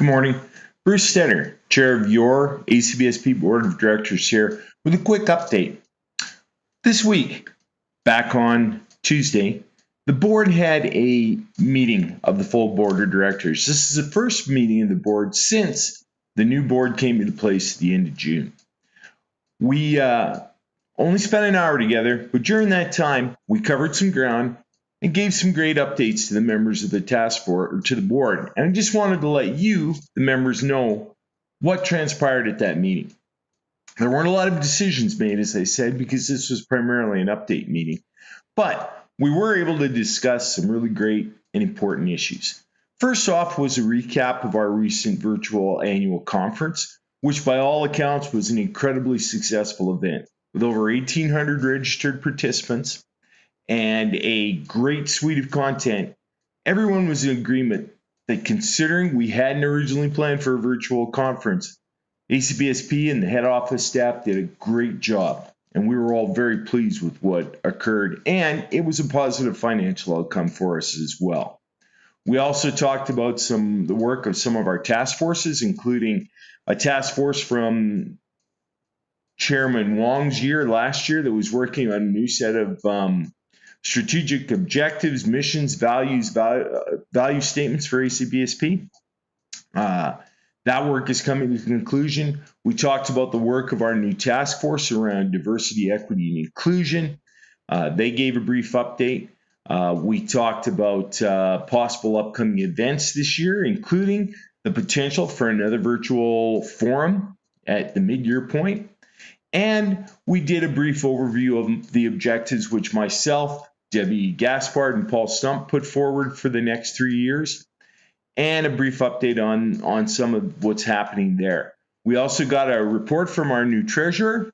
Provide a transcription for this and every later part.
Good morning. Bruce Stetar, Chair of your ACBSP Board of Directors here with a quick update. This week, back on Tuesday, the board had a meeting of the full board of directors. This is the first meeting of the board since the new board came into place at the end of June. We only spent an hour together, but during that time, we covered some ground and gave some great updates to the members of the task force or to the board. And I just wanted to let you, the members, know what transpired at that meeting. There weren't a lot of decisions made, as I said, because this was primarily an update meeting. But we were able to discuss some really great and important issues. First off was a recap of our recent virtual annual conference, which by all accounts was an incredibly successful event with over 1,800 registered participants and a great suite of content. Everyone was in agreement that considering we hadn't originally planned for a virtual conference, ACBSP and the head office staff did a great job, and we were all very pleased with what occurred, and it was a positive financial outcome for us as well. We also talked about the work of some of our task forces, including a task force from Chairman Wong's last year that was working on a new set of strategic objectives, missions, values, value statements for ACBSP. That work is coming to conclusion. We talked about the work of our new task force around diversity, equity, and inclusion. They gave a brief update. We talked about possible upcoming events this year, including the potential for another virtual forum at the mid-year point. And we did a brief overview of the objectives which myself, Debbie Gaspard, and Paul Stump put forward for the next 3 years, and a brief update on some of what's happening there. We also got a report from our new treasurer,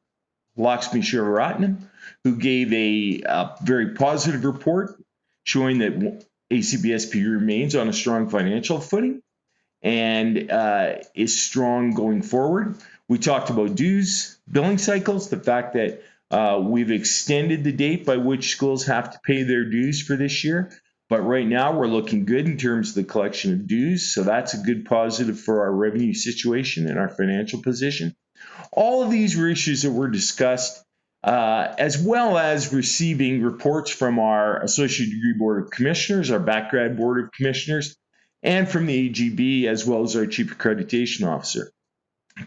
Lakshmi Shivaratnam, who gave a very positive report showing that ACBSP remains on a strong financial footing and is strong going forward. We talked about dues, billing cycles, the fact that we've extended the date by which schools have to pay their dues for this year. But right now we're looking good in terms of the collection of dues. So that's a good positive for our revenue situation and our financial position. All of these were issues that were discussed, as well as receiving reports from our Associate Degree Board of Commissioners, our Backgrad Board of Commissioners, and from the AGB, as well as our Chief Accreditation Officer.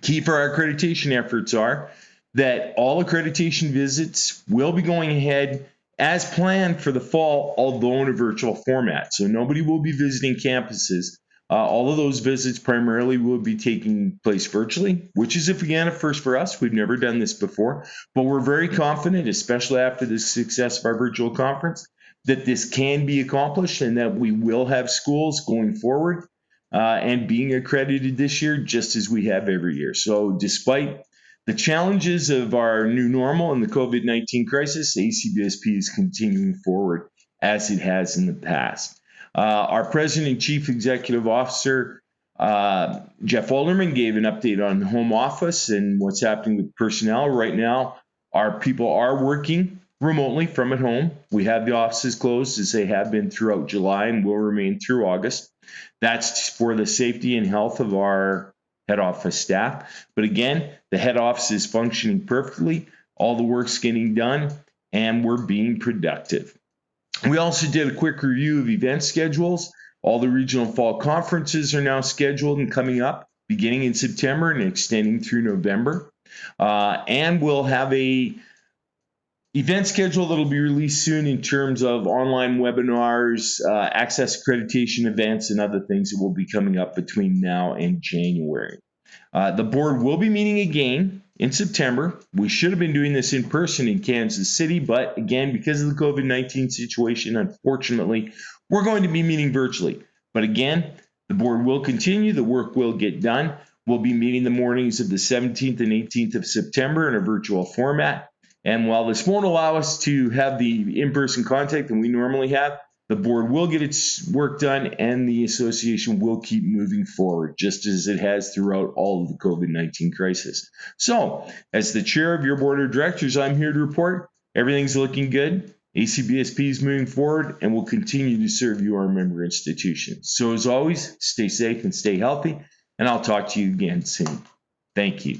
Key for our accreditation efforts are that all accreditation visits will be going ahead as planned for the fall, although in a virtual format. So nobody will be visiting campuses. All of those visits primarily will be taking place virtually, which is, again, a first for us. We've never done this before, but we're very confident, especially after the success of our virtual conference, that this can be accomplished and that we will have schools going forward and being accredited this year, just as we have every year. So despite the challenges of our new normal and the COVID-19 crisis, ACBSP is continuing forward as it has in the past. Our President and Chief Executive Officer, Jeff Olderman, gave an update on the home office and what's happening with personnel. Right now, our people are working remotely from at home. We have the offices closed as they have been throughout July and will remain through August. That's for the safety and health of our head office staff. But again, the head office is functioning perfectly. All the work's getting done, and we're being productive. We also did a quick review of event schedules. All the regional fall conferences are now scheduled and coming up, beginning in September and extending through November. And we'll have a event schedule that'll be released soon in terms of online webinars, access accreditation events, and other things that will be coming up between now and January. The board will be meeting again in September. We should have been doing this in person in Kansas City, but again, because of the COVID-19 situation, unfortunately, we're going to be meeting virtually. But again, the board will continue. The work will get done. We'll be meeting the mornings of the 17th and 18th of September in a virtual format. And while this won't allow us to have the in-person contact that we normally have, the board will get its work done and the association will keep moving forward, just as it has throughout all of the COVID-19 crisis. So, as the chair of your board of directors, I'm here to report everything's looking good. ACBSP is moving forward and will continue to serve you, our member institutions. So as always, stay safe and stay healthy. and I'll talk to you again soon. Thank you.